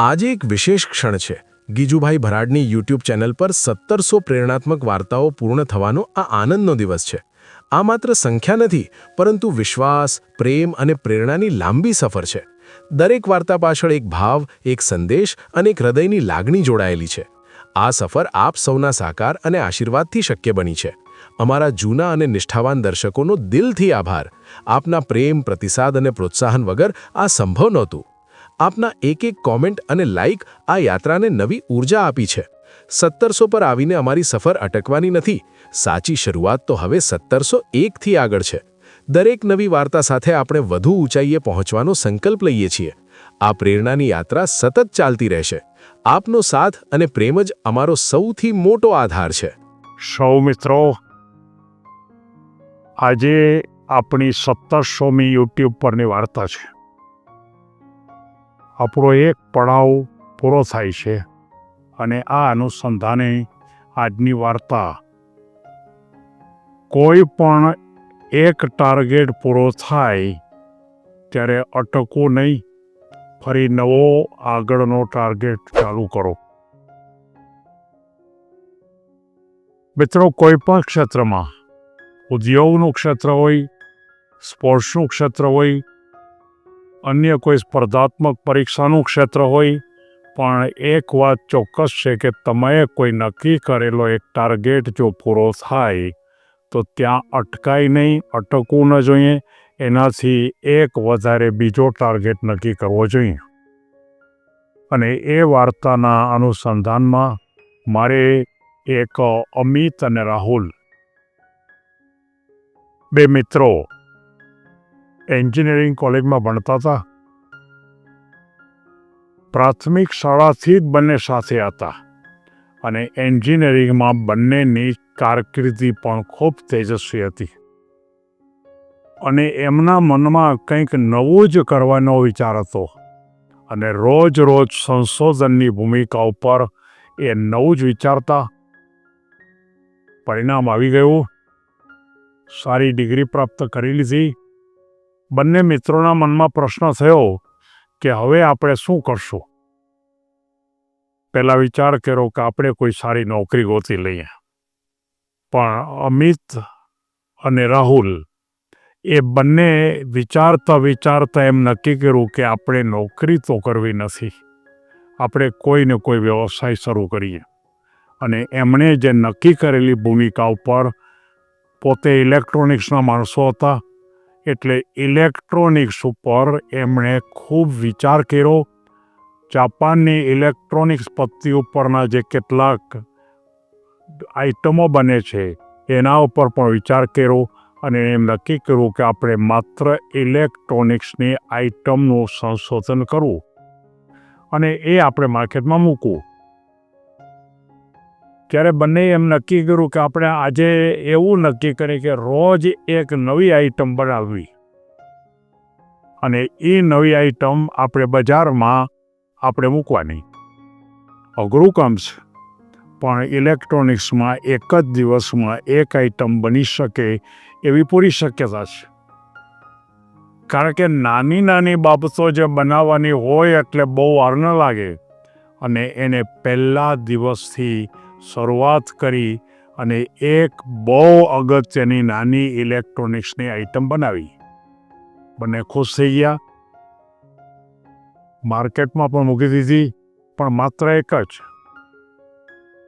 આજે એક વિશેષ ક્ષણ છે. ગીજુભાઈ ભરાડની યુટ્યુબ ચેનલ પર 1700 પ્રેરણાત્મક વાર્તાઓ પૂર્ણ થવાનો આ આનંદનો દિવસ છે. આ માત્ર સંખ્યા નથી, પરંતુ વિશ્વાસ, પ્રેમ અને પ્રેરણાની લાંબી સફર છે. દરેક વાર્તા પાછળ એક ભાવ, એક સંદેશ અને એક હૃદયની લાગણી જોડાયેલી છે. આ સફર આપ સૌના સાકાર અને આશીર્વાદથી શક્ય બની છે. અમારા જૂના અને નિષ્ઠાવાન દર્શકોનો દિલથી આભાર. આપના પ્રેમ, પ્રતિસાદ અને પ્રોત્સાહન વગર આ સંભવ નહોતું. આપના એક કોમેન્ટ અને લાઇક આ યાત્રાને નવી ઊર્જા આપી છે. 1700 પર આવીને અમારી સફર અટકવાની નથી. સાચી શરૂઆત તો હવે 1701થી આગળ છે. દરેક નવી વાર્તા સાથે આપણે વધુ ઊંચાઈએ પહોંચવાનો સંકલ્પ લઈએ છીએ. આ પ્રેરણાની યાત્રા સતત ચાલતી રહેશે. આપનો સાથ અને પ્રેમ જ અમારો સૌથી મોટો આધાર છે. સૌ મિત્રો, આજે આપણી 1700મી યુટ્યુબ પરની વાર્તા છે. આપણો એક પડાવ પૂરો થાય છે અને આ અનુસંધાને આજની વાર્તા કોઈ પણ એક ટાર્ગેટ પૂરો થાય ત્યારે અટકવું નહીં, ફરી નવો આગળનો ટાર્ગેટ ચાલુ કરો. મિત્રો, કોઈ પણ ક્ષેત્રમાં, ઉદ્યોગનું ક્ષેત્ર હોય, સ્પોર્ટ્સનું ક્ષેત્ર હોય, અન્ય કોઈ સ્પર્ધાત્મક પરીક્ષાનું ક્ષેત્ર હોય, પણ એક વાત ચોક્કસ છે કે તમે કોઈ નક્કી કરેલો એક ટાર્ગેટ જો પૂરો થાય તો ત્યાં અટકાય નહીં, અટકવું ન જોઈએ. એનાથી એક વધારે બીજો ટાર્ગેટ નક્કી કરવો જોઈએ. અને એ વાર્તાના અનુસંધાનમાં મારે એક અમિત અને રાહુલ, બે મિત્રો એન્જિનિયરિંગ કોલેજમાં ભણતા હતા. પ્રાથમિક શાળાથી જ બંને સાથે હતા અને એન્જિનિયરિંગમાં બંનેની કારકિર્દી પણ ખૂબ તેજસ્વી હતી. અને એમના મનમાં કંઈક નવું જ કરવાનો વિચાર હતો અને રોજ સંશોધનની ભૂમિકા ઉપર એ નવું જ વિચારતા. પરિણામ આવી ગયું. સારી ડિગ્રી પ્રાપ્ત કરી લીધી. બંને મિત્રોના મનમાં પ્રશ્ન થયો કે હવે આપણે શું કરશું. પહેલાં વિચાર કર્યો કે આપણે કોઈ સારી નોકરી ગોતી લઈએ. પણ અમિત અને રાહુલ એ બંને વિચારતા એમ નક્કી કર્યું કે આપણે નોકરી તો કરવી નથી, આપણે કોઈને કોઈ વ્યવસાય શરૂ કરીએ. અને એમણે જે નક્કી કરેલી ભૂમિકા ઉપર, પોતે ઇલેક્ટ્રોનિક્સના માણસો હતા, એટલે ઇલેક્ટ્રોનિક્સ ઉપર એમણે ખૂબ વિચાર કર્યો. જાપાનની ઇલેક્ટ્રોનિક્સ પત્તી ઉપરના જે કેટલાક આઇટમો બને છે એના ઉપર પણ વિચાર કર્યો અને એમ નક્કી કર્યું કે આપણે માત્ર ઇલેક્ટ્રોનિક્સની આઇટમનું સંશોધન કરવું અને એ આપણે માર્કેટમાં મૂકવું. ત્યારે બંને એમ નક્કી કર્યું કે આપણે આજે એવું નક્કી કરીએ કે રોજ એક નવી આઇટમ બનાવવી અને એ નવી આઇટમ આપણે બજારમાં આપણે મૂકવાની. અઘરું કામ છે, પણ ઇલેક્ટ્રોનિક્સમાં એક જ દિવસમાં એક આઇટમ બની શકે એવી પૂરી શક્યતા છે. કારણ કે નાની નાની બાબતો જે બનાવવાની હોય એટલે બહુ વાર ન લાગે અને એને પહેલા દિવસથી શરૂઆત કરી અને એક બહુ અગત્યની નાની ઇલેક્ટ્રોનિક્સની આઇટમ બનાવી. બંને ખુશ થઈ ગયા. માર્કેટમાં પણ મૂકી દીધી, પણ માત્ર એક જ.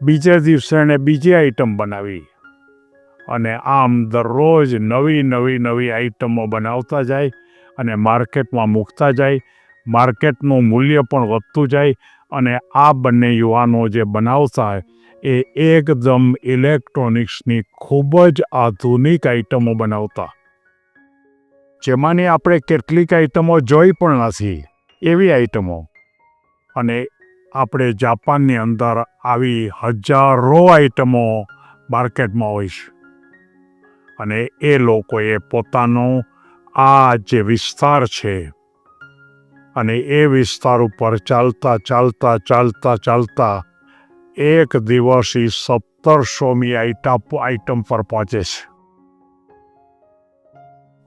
બીજે દિવસે એણે બીજી આઇટમ બનાવી અને આમ દરરોજ નવી આઇટમો બનાવતા જાય અને માર્કેટમાં મૂકતા જાય. માર્કેટનું મૂલ્ય પણ વધતું જાય અને આ બંને યુવાનો જે બનાવતા એ એકદમ ઇલેક્ટ્રોનિક્સની ખૂબ જ આધુનિક આઇટમો બનાવતા, જેમાંની આપણે કેટલીક આઇટમો જોઈ પણ નથી એવી આઇટમો. અને આપણે જાપાનની અંદર આવી હજારો આઇટમો માર્કેટમાં હોય છે અને એ લોકોએ પોતાનો આ જે વિસ્તાર છે અને એ વિસ્તાર ઉપર ચાલતા એક દિવસ 1700મી આઇટમ પર પહોંચે છે.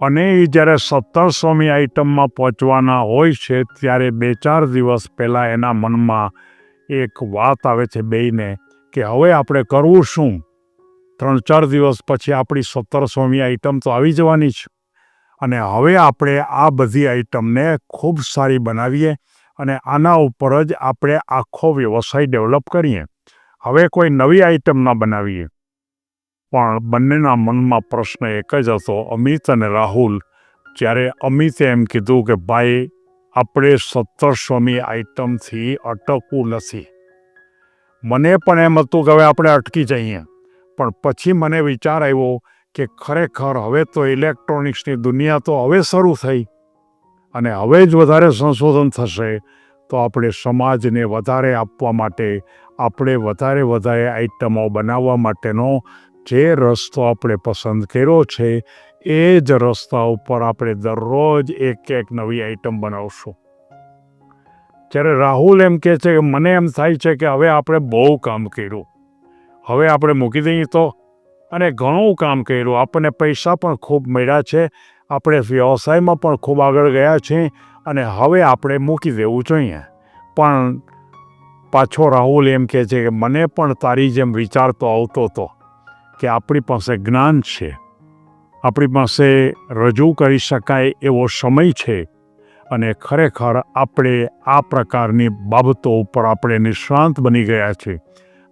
અને એ જ્યારે 1700મી આઈટમમાં પહોંચવાના હોય છે ત્યારે 2-4 દિવસ પહેલાં એના મનમાં એક વાત આવે છે બેયને કે હવે આપણે કરવું શું. 3-4 દિવસ પછી આપણી 1700મી આઈટમ તો આવી જવાની છે અને હવે આપણે આ બધી આઈટમને ખૂબ સારી બનાવીએ અને આના ઉપર જ આપણે આખો વ્યવસાય ડેવલપ કરીએ. હવે કોઈ નવી આઈટમ ના બનાવીએ. પણ બંનેના મનમાં પ્રશ્ન એક જ હતો, અમિત અને રાહુલ. જ્યારે અમિતે એમ કીધું કે ભાઈ આપણે 1700મી આઈટમથી અટકવું નથી. મને પણ એમ હતું કે હવે આપણે અટકી જઈએ, પણ પછી મને વિચાર આવ્યો કે ખરેખર હવે તો ઇલેક્ટ્રોનિક્સની દુનિયા તો હવે શરૂ થઈ અને હવે જ વધારે સંશોધન થશે તો આપણે સમાજને વધારે આપવા માટે, આપણે વધારે આઈટમો બનાવવા માટેનો જે રસ્તો આપણે પસંદ કર્યો છે એ જ રસ્તા ઉપર આપણે દરરોજ એક નવી આઈટમ બનાવશું. જ્યારે રાહુલ એમ કહે છે કે મને એમ થાય છે કે હવે આપણે બહુ કામ કર્યું, હવે આપણે મૂકી દઈએ તો. અને ઘણું કામ કર્યું, આપણને પૈસા પણ ખૂબ મળ્યા છે, આપણે વ્યવસાયમાં પણ ખૂબ આગળ ગયા છીએ અને હવે આપણે મૂકી દેવું જોઈએ. પણ પાછો રાહુલ એમ કહે છે કે મને પણ તારી જેમ વિચાર તો આવતો હતો કે આપણી પાસે જ્ઞાન છે, આપણી પાસે રજૂ કરી શકાય એવો સમય છે અને ખરેખર આપણે આ પ્રકારની બાબતો ઉપર આપણે નિષ્ણાંત બની ગયા છે,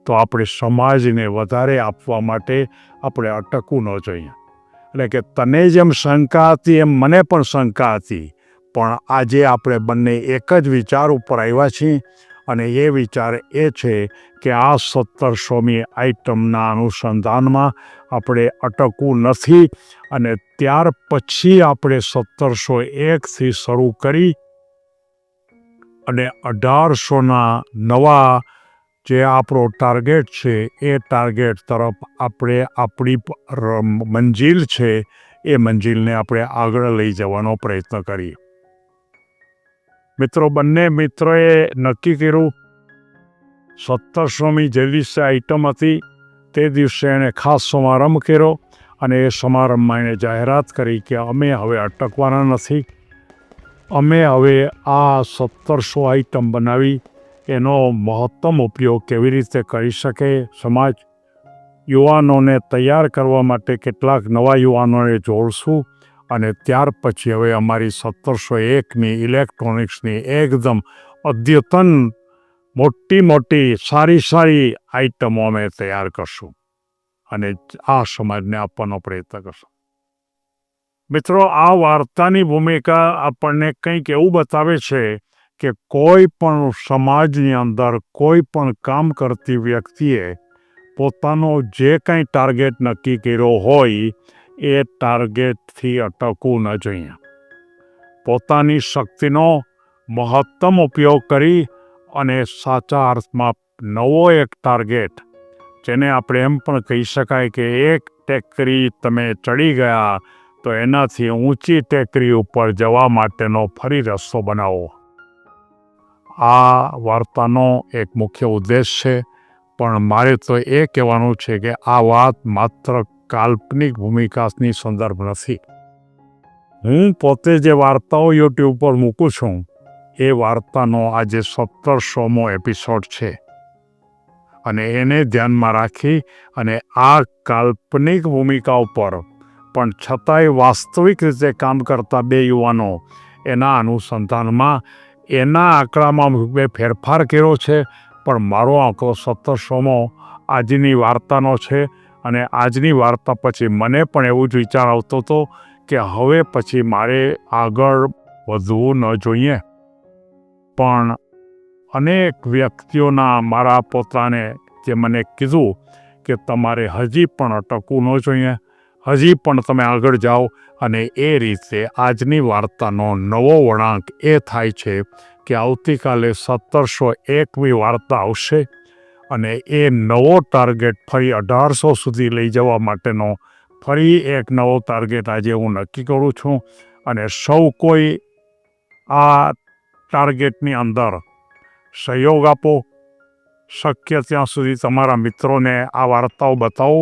તો આપણે સમાજને વધારે આપવા માટે આપણે અટકવું ન જોઈએ. એટલે કે તને જેમ શંકા હતી એમ મને પણ શંકા હતી, પણ આજે આપણે બંને એક જ વિચાર ઉપર આવ્યા છીએ અને એ વિચાર એ છે કે આ 1700મી આઈટમના અનુસંધાનમાં આપણે અટકવું નથી અને ત્યાર પછી આપણે 1701થી શરૂ કરી અને 1800ના નવા જે આપણો ટાર્ગેટ છે એ ટાર્ગેટ તરફ આપણે આપણી મંજિલ છે એ મંજિલને આપણે આગળ લઈ જવાનો પ્રયત્ન કરીએ. મિત્રો, બંને મિત્રોએ નક્કી કર્યું 1700મી જે દિવસે આઈટમ હતી તે દિવસે એણે ખાસ સમારંભ કર્યો અને એ સમારંભમાં એણે જાહેરાત કરી કે અમે હવે અટકવાના નથી. અમે હવે આ 1700 આઈટમ બનાવી એનો મહત્તમ ઉપયોગ કેવી રીતે કરી શકે સમાજ, યુવાનોને તૈયાર કરવા માટે કેટલાક નવા યુવાનોને જોડશું અને ત્યાર પછી હવે અમારી 1701ની ઇલેક્ટ્રોનિક્સની એકદમ અદ્યતન મોટી સારી આઈટમો અમે તૈયાર કરશું અને આ સમાજને આપવાનો પ્રયત્ન કરશું. મિત્રો, આ વાર્તાની ભૂમિકા આપણને કંઈક એવું બતાવે છે કે કોઈ પણ સમાજની અંદર કોઈ પણ કામ કરતી વ્યક્તિએ પોતાનો જે કંઈ ટાર્ગેટ નક્કી કર્યો હોય એ ટાર્ગેટથી અટકવું ન જોઈએ. પોતાની શક્તિનો મહત્તમ ઉપયોગ કરી અને સાચા અર્થમાં નવો એક ટાર્ગેટ, જેને આપણે એમ પણ કહી શકાય કે એક ટેકરી તમે ચડી ગયા તો એનાથી ઊંચી ટેકરી ઉપર જવા માટેનો ફરી રસ્તો બનાવો. આ વાર્તાનો એક મુખ્ય ઉદ્દેશ છે, પણ મારે તો એ કહેવાનું છે કે આ વાત માત્ર કાલ્પનિક ભૂમિકાની સંદર્ભ નથી. હું પોતે જે વાર્તાઓ યુટ્યુબ પર મૂકું છું એ વાર્તાનો આજે 1700મો એપિસોડ છે અને એને ધ્યાનમાં રાખી અને આ કાલ્પનિક ભૂમિકા ઉપર પણ છતાંય વાસ્તવિક રીતે કામ કરતા બે યુવાનો એના અનુસંધાનમાં એના આંકડામાં મેં ફેરફાર કર્યો છે, પણ મારો આંકડો 1700મો આજની વાર્તાનો છે અને આજની વાર્તા પછી મને પણ એવું જ વિચાર આવતો હતો કે હવે પછી મારે આગળ વધવું ન જોઈએ. પણ અનેક વ્યક્તિઓના મારા પોતાને જે મને કીધું કે તમારે હજી પણ અટકવું ન જોઈએ, હજી પણ તમે આગળ જાઓ અને એ રીતે આજની વાર્તાનો નવો વળાંક એ થાય છે કે આવતીકાલે 1701મી વાર્તા આવશે અને એ નવો ટાર્ગેટ ફરી 1800 સુધી લઈ જવા માટેનો ફરી એક નવો ટાર્ગેટ આજે હું નક્કી કરું છું અને સૌ કોઈ આ ટાર્ગેટની અંદર સહયોગ આપો. શક્ય ત્યાં સુધી તમારા મિત્રોને આ વાર્તાઓ બતાવો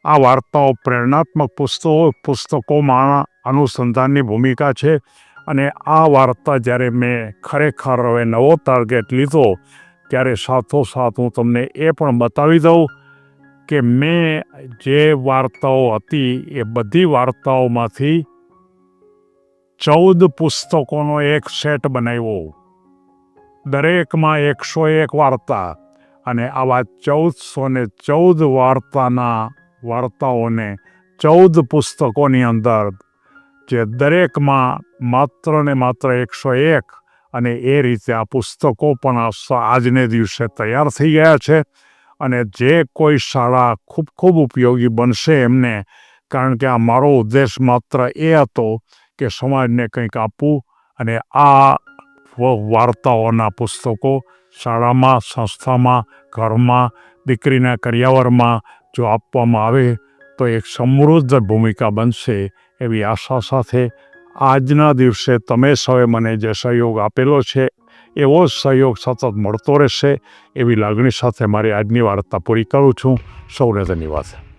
આ વાર્તાઓ પ્રેરણાત્મક પુસ્તકોમાં અનુસંધાનની ભૂમિકા છે. અને આ વાર્તા જ્યારે મેં ખરેખર હવે નવો ટાર્ગેટ લીધો ત્યારે સાથોસાથ હું તમને એ પણ બતાવી દઉં કે મેં જે વાર્તાઓ હતી એ બધી વાર્તાઓમાંથી 14 પુસ્તકોનો એક સેટ બનાવ્યો. દરેકમાં 101 વાર્તા, અને આવા 1414 વાર્તાઓને 14 પુસ્તકોની અંદર, જે દરેકમાં માત્ર ને માત્ર 101, અને એ રીતે આ પુસ્તકો પણ આજને દિવસે તૈયાર થઈ ગયા છે. અને જે કોઈ શાળા ખૂબ ઉપયોગી બનશે એમને, કારણ કે આ મારો ઉદ્દેશ માત્ર એ હતો કે સમાજને કંઈક આપવું. અને આ વાર્તાઓના પુસ્તકો શાળામાં, સંસ્થામાં, ઘરમાં, દીકરીના કરિયાવરમાં જો આપવામાં આવે તો એક સમૃદ્ધ ભૂમિકા બનશે એવી આશા સાથે આજના દિવસે તમે સૌએ મને જે સહયોગ આપેલો છે એવો જ સહયોગ સતત મળતો રહેશે એવી લાગણી સાથે મારી આજની વાર્તા પૂરી કરું છું. સૌને ધન્યવાદ.